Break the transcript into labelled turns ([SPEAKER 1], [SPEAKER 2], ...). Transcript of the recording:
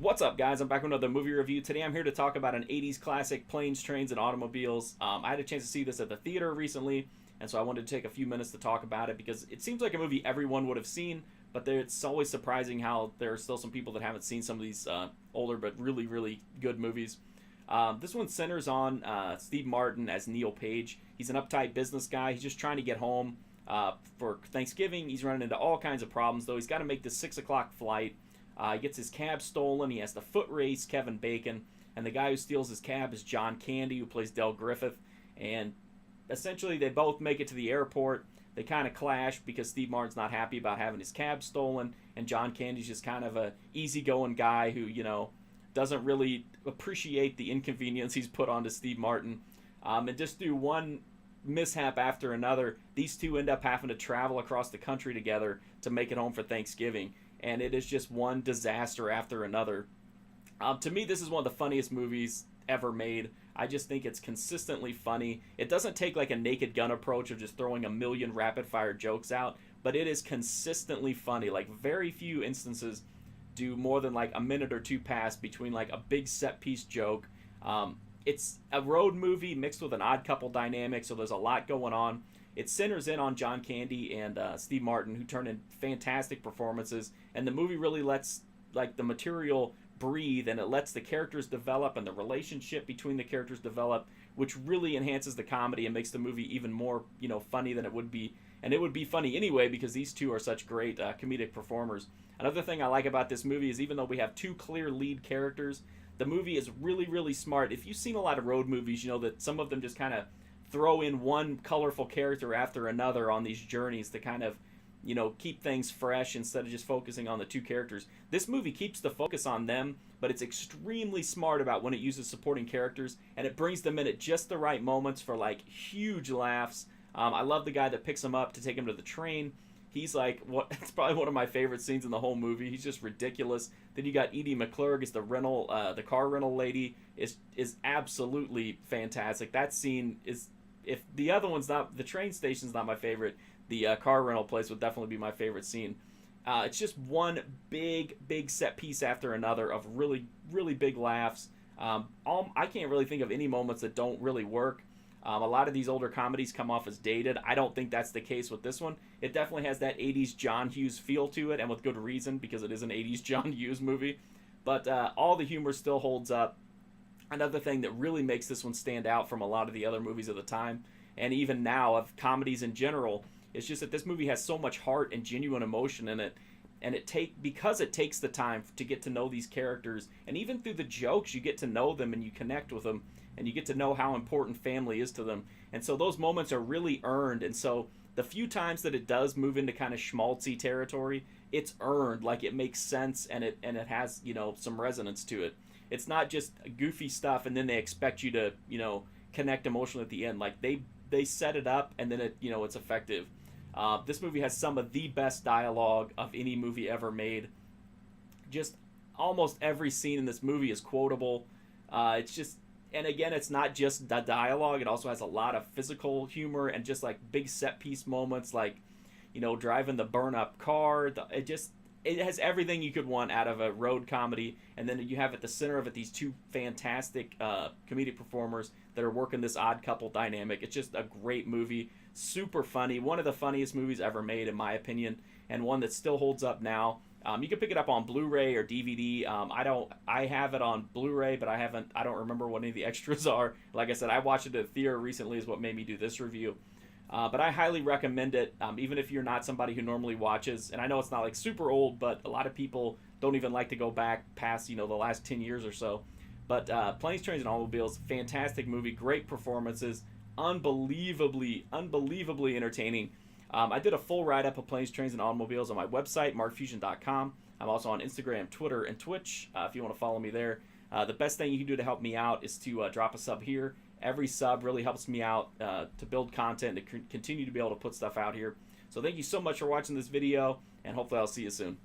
[SPEAKER 1] What's up, guys? I'm back with another movie review. Today I'm here to talk about an 80s classic, Planes, Trains, and Automobiles. I had a chance to see this at the theater recently, and so I wanted to take a few minutes to talk about it because it seems like a movie everyone would have seen, but it's always surprising how there are still some people that haven't seen some of these older but really, really good movies. This one centers on Steve Martin as Neil Page. He's an uptight business guy. He's just trying to get home for Thanksgiving. He's running into all kinds of problems, though. He's got to make this 6 o'clock flight. He gets his cab stolen. He has to foot race Kevin Bacon. And the guy who steals his cab is John Candy, who plays Del Griffith. And essentially, they both make it to the airport. They kind of clash because Steve Martin's not happy about having his cab stolen. And John Candy's just kind of a easygoing guy who, doesn't really appreciate the inconvenience he's put onto Steve Martin. And just through one mishap after another, these two end up having to travel across the country together to make it home for Thanksgiving. And it is just one disaster after another. To me, this is one of the funniest movies ever made. I just think it's consistently funny. It doesn't take like a Naked Gun approach of just throwing a million rapid-fire jokes out, but it is consistently funny. Like, very few instances do more than like a minute or two pass between like a big set-piece joke. It's a road movie mixed with an odd couple dynamic, so there's a lot going on. It centers in on John Candy and Steve Martin, who turn in fantastic performances, and the movie really lets like the material breathe, and it lets the characters develop and the relationship between the characters develop, which really enhances the comedy and makes the movie even more funny than it would be. And it would be funny anyway because these two are such great comedic performers. Another thing I like about this movie is even though we have two clear lead characters, the movie is really, really smart. If you've seen a lot of road movies, you know that some of them just kind of throw in one colorful character after another on these journeys to kind of, keep things fresh instead of just focusing on the two characters. This movie keeps the focus on them, but it's extremely smart about when it uses supporting characters, and it brings them in at just the right moments for like huge laughs. I love the guy that picks him up to take him to the train. He's like, it's probably one of my favorite scenes in the whole movie. He's just ridiculous. Then you got Edie McClurg as the car rental lady is absolutely fantastic. That scene is, if the other one's not, the train station's not my favorite, the car rental place would definitely be my favorite scene. It's just one big set piece after another of really, really big laughs. I can't really think of any moments that don't really work. A lot of these older comedies come off as dated. I don't think that's the case with this one. It definitely has that 80s John Hughes feel to it, and with good reason, because it is an 80s John Hughes movie. But all the humor still holds up. Another thing that really makes this one stand out from a lot of the other movies of the time, and even now of comedies in general, is just that this movie has so much heart and genuine emotion in it. And because it takes the time to get to know these characters, and even through the jokes, you get to know them and you connect with them, and you get to know how important family is to them. And so those moments are really earned. And so the few times that it does move into kind of schmaltzy territory, it's earned. Like, it makes sense, and it has some resonance to it. It's not just goofy stuff and then they expect you to connect emotionally at the end. Like, they set it up and then it's effective. This movie has some of the best dialogue of any movie ever made. Just almost every scene in this movie is quotable. And again, it's not just the dialogue. It also has a lot of physical humor and just like big set piece moments, like driving the burn up car. It has everything you could want out of a road comedy. And then you have at the center of it these two fantastic comedic performers that are working this odd couple dynamic. It's just a great movie. Super funny. One of the funniest movies ever made, in my opinion, and one that still holds up now. You can pick it up on Blu-ray or DVD. I have it on Blu-ray, but I don't remember what any of the extras are. Like I said, I watched it at the theater recently is what made me do this review. But I highly recommend it, even if you're not somebody who normally watches. And I know it's not like super old, but a lot of people don't even like to go back past, the last 10 years or so. But Planes, Trains, and Automobiles, fantastic movie, great performances, unbelievably entertaining. I did a full write-up of Planes, Trains, and Automobiles on my website, markfusion.com. I'm also on Instagram, Twitter, and Twitch if you want to follow me there. The best thing you can do to help me out is to drop a sub here. Every sub really helps me out to build content, to continue to be able to put stuff out here. So thank you so much for watching this video, and hopefully I'll see you soon.